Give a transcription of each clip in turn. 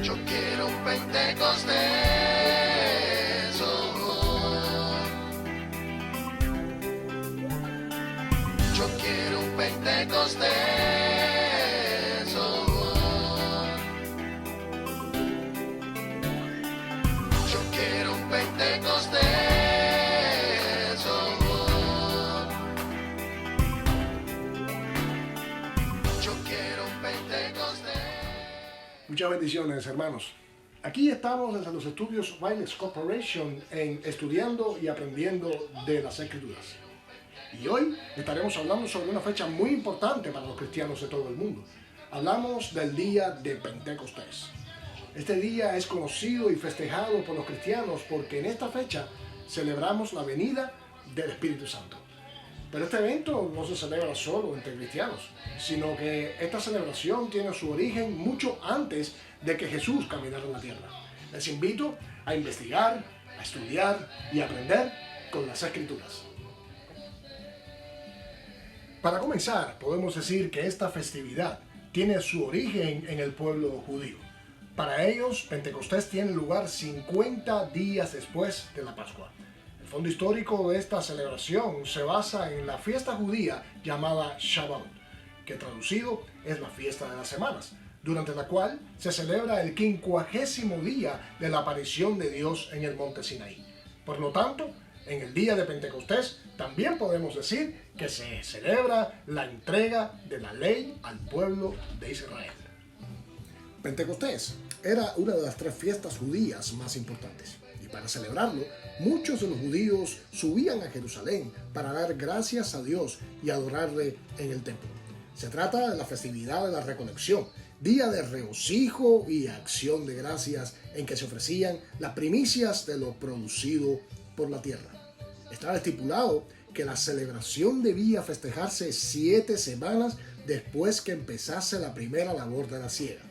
Yo quiero un Pentecostés. Oh. Yo quiero un Pentecostés. Oh. Yo quiero un Pentecostés. Oh. Yo quiero un Pentecostés. Muchas bendiciones, hermanos. Aquí estamos desde los estudios Wireless Corporation en Estudiando y Aprendiendo de las Escrituras. Y hoy estaremos hablando sobre una fecha muy importante para los cristianos de todo el mundo. Hablamos del día de Pentecostés. Este día es conocido y festejado por los cristianos porque en esta fecha celebramos la venida del Espíritu Santo. Pero este evento no se celebra solo entre cristianos, sino que esta celebración tiene su origen mucho antes de que Jesús caminara en la tierra. Les invito a investigar, a estudiar y a aprender con las Escrituras. Para comenzar, podemos decir que esta festividad tiene su origen en el pueblo judío. Para ellos, Pentecostés tiene lugar 50 días después de la Pascua. El fondo histórico de esta celebración se basa en la fiesta judía llamada Shabbat, que traducido es la fiesta de las semanas, durante la cual se celebra el 50º día de la aparición de Dios en el monte Sinaí. Por lo tanto, en el día de Pentecostés también podemos decir que se celebra la entrega de la ley al pueblo de Israel. Pentecostés era una de las 3 fiestas judías más importantes. Y para celebrarlo, muchos de los judíos subían a Jerusalén para dar gracias a Dios y adorarle en el templo. Se trata de la festividad de la recolección, día de regocijo y acción de gracias en que se ofrecían las primicias de lo producido por la tierra. Estaba estipulado que la celebración debía festejarse 7 semanas después que empezase la primera labor de la siega.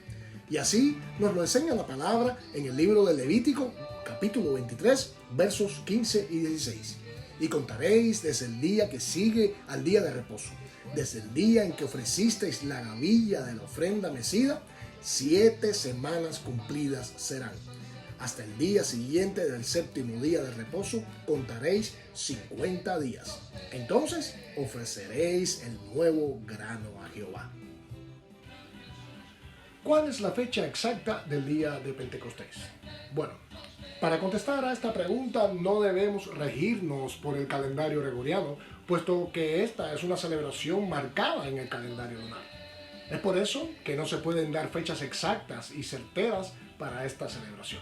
Y así nos lo enseña la palabra en el libro de Levítico, capítulo 23, versos 15 y 16. Y contaréis desde el día que sigue al día de reposo, desde el día en que ofrecisteis la gavilla de la ofrenda mecida, 7 semanas cumplidas serán. Hasta el día siguiente del 7º día de reposo contaréis 50 días. Entonces ofreceréis el nuevo grano a Jehová. ¿Cuál es la fecha exacta del día de Pentecostés? Bueno, para contestar a esta pregunta no debemos regirnos por el calendario gregoriano, puesto que esta es una celebración marcada en el calendario lunar. Es por eso que no se pueden dar fechas exactas y certeras para esta celebración.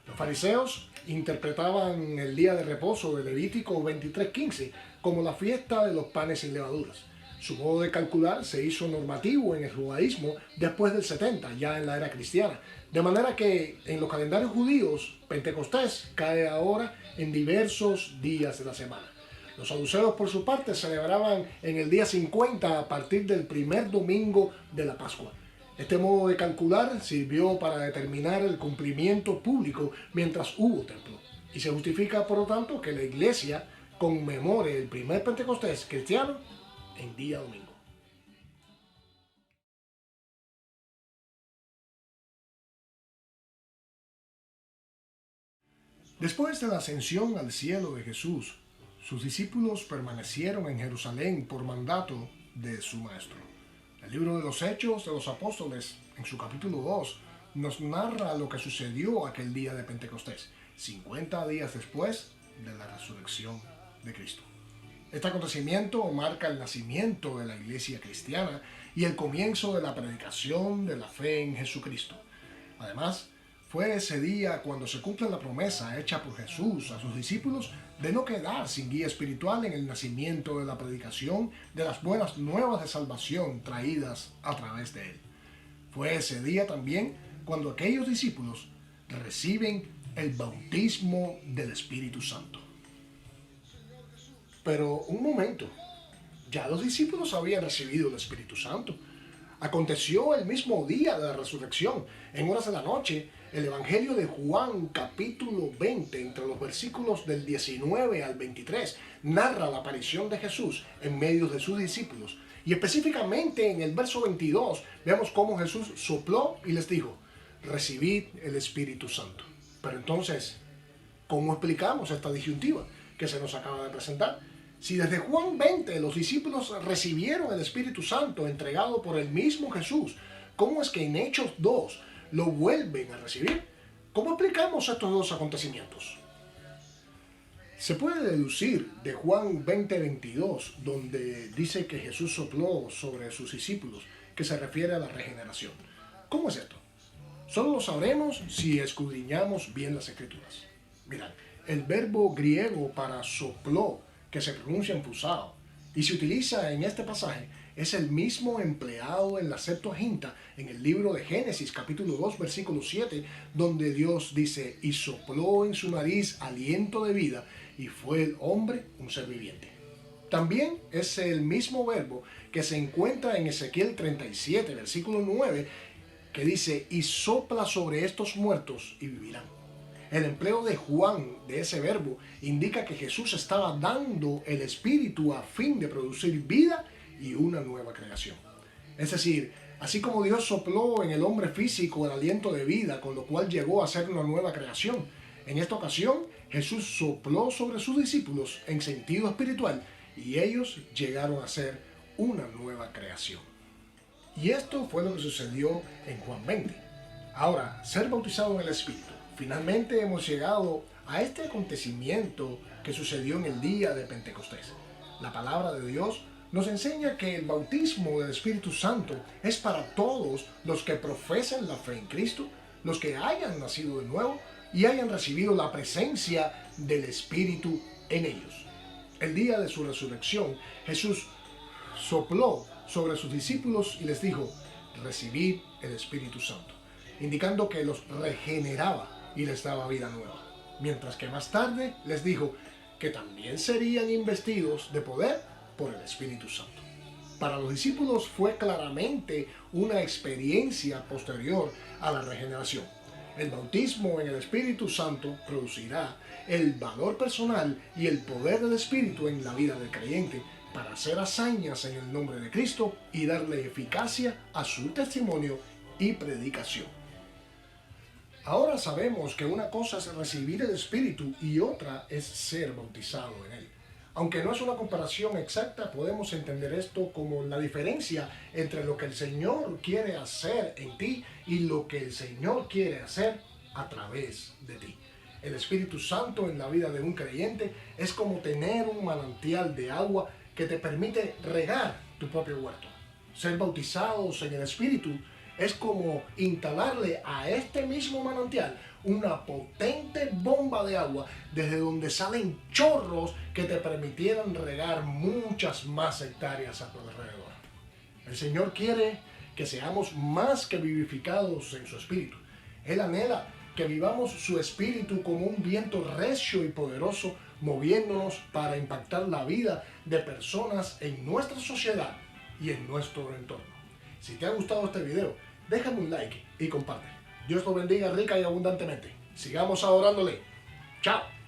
Los fariseos interpretaban el día de reposo de Levítico 23:15 como la fiesta de los panes sin levaduras. Su modo de calcular se hizo normativo en el judaísmo después del 70, ya en la era cristiana. De manera que en los calendarios judíos, Pentecostés cae ahora en diversos días de la semana. Los saduceos, por su parte, celebraban en el día 50 a partir del primer domingo de la Pascua. Este modo de calcular sirvió para determinar el cumplimiento público mientras hubo templo. Y se justifica, por lo tanto, que la iglesia conmemore el primer Pentecostés cristiano en día domingo. Después de la ascensión al cielo de Jesús, sus discípulos permanecieron en Jerusalén por mandato de su maestro. El libro de los Hechos de los Apóstoles, en su capítulo 2, nos narra lo que sucedió aquel día de Pentecostés, 50 días después de la resurrección de Cristo. Este acontecimiento marca el nacimiento de la iglesia cristiana y el comienzo de la predicación de la fe en Jesucristo. Además, fue ese día cuando se cumple la promesa hecha por Jesús a sus discípulos de no quedar sin guía espiritual en el nacimiento de la predicación de las buenas nuevas de salvación traídas a través de él. Fue ese día también cuando aquellos discípulos reciben el bautismo del Espíritu Santo. Pero un momento, ya los discípulos habían recibido el Espíritu Santo. Aconteció el mismo día de la resurrección, en horas de la noche, el Evangelio de Juan, capítulo 20, entre los versículos del 19 al 23, narra la aparición de Jesús en medio de sus discípulos. Y específicamente en el verso 22, vemos cómo Jesús sopló y les dijo: recibid el Espíritu Santo. Pero entonces, ¿cómo explicamos esta disyuntiva que se nos acaba de presentar? Si desde Juan 20 los discípulos recibieron el Espíritu Santo entregado por el mismo Jesús, ¿cómo es que en Hechos 2 lo vuelven a recibir? ¿Cómo explicamos estos dos acontecimientos? Se puede deducir de Juan 20:22, donde dice que Jesús sopló sobre sus discípulos, que se refiere a la regeneración. ¿Cómo es esto? Solo lo sabremos si escudriñamos bien las Escrituras. Mirad, el verbo griego para sopló, que se pronuncia enfusado, y se utiliza en este pasaje, es el mismo empleado en la Septuaginta, en el libro de Génesis, capítulo 2, versículo 7, donde Dios dice, y sopló en su nariz aliento de vida, y fue el hombre un ser viviente. También es el mismo verbo que se encuentra en Ezequiel 37, versículo 9, que dice, y sopla sobre estos muertos y vivirán. El empleo de Juan de ese verbo indica que Jesús estaba dando el Espíritu a fin de producir vida y una nueva creación. Es decir, así como Dios sopló en el hombre físico el aliento de vida, con lo cual llegó a ser una nueva creación, en esta ocasión Jesús sopló sobre sus discípulos en sentido espiritual y ellos llegaron a ser una nueva creación. Y esto fue lo que sucedió en Juan 20. Ahora, ser bautizado en el Espíritu. Finalmente hemos llegado a este acontecimiento que sucedió en el día de Pentecostés. La palabra de Dios nos enseña que el bautismo del Espíritu Santo es para todos los que profesan la fe en Cristo, los que hayan nacido de nuevo y hayan recibido la presencia del Espíritu en ellos. El día de su resurrección, Jesús sopló sobre sus discípulos y les dijo, recibid el Espíritu Santo, indicando que los regeneraba y les daba vida nueva. Mientras que más tarde les dijo que también serían investidos de poder por el Espíritu Santo. Para los discípulos fue claramente una experiencia posterior a la regeneración. El bautismo en el Espíritu Santo producirá el valor personal y el poder del Espíritu en la vida del creyente para hacer hazañas en el nombre de Cristo y darle eficacia a su testimonio y predicación. Ahora sabemos que una cosa es recibir el Espíritu y otra es ser bautizado en él. Aunque no es una comparación exacta, podemos entender esto como la diferencia entre lo que el Señor quiere hacer en ti y lo que el Señor quiere hacer a través de ti. El Espíritu Santo en la vida de un creyente es como tener un manantial de agua que te permite regar tu propio huerto. Ser bautizados en el Espíritu es como instalarle a este mismo manantial una potente bomba de agua desde donde salen chorros que te permitieran regar muchas más hectáreas a tu alrededor. El Señor quiere que seamos más que vivificados en su Espíritu. Él anhela que vivamos su Espíritu como un viento recio y poderoso, moviéndonos para impactar la vida de personas en nuestra sociedad y en nuestro entorno. Si te ha gustado este video, déjame un like y comparte. Dios lo bendiga rica y abundantemente. Sigamos adorándole. Chao.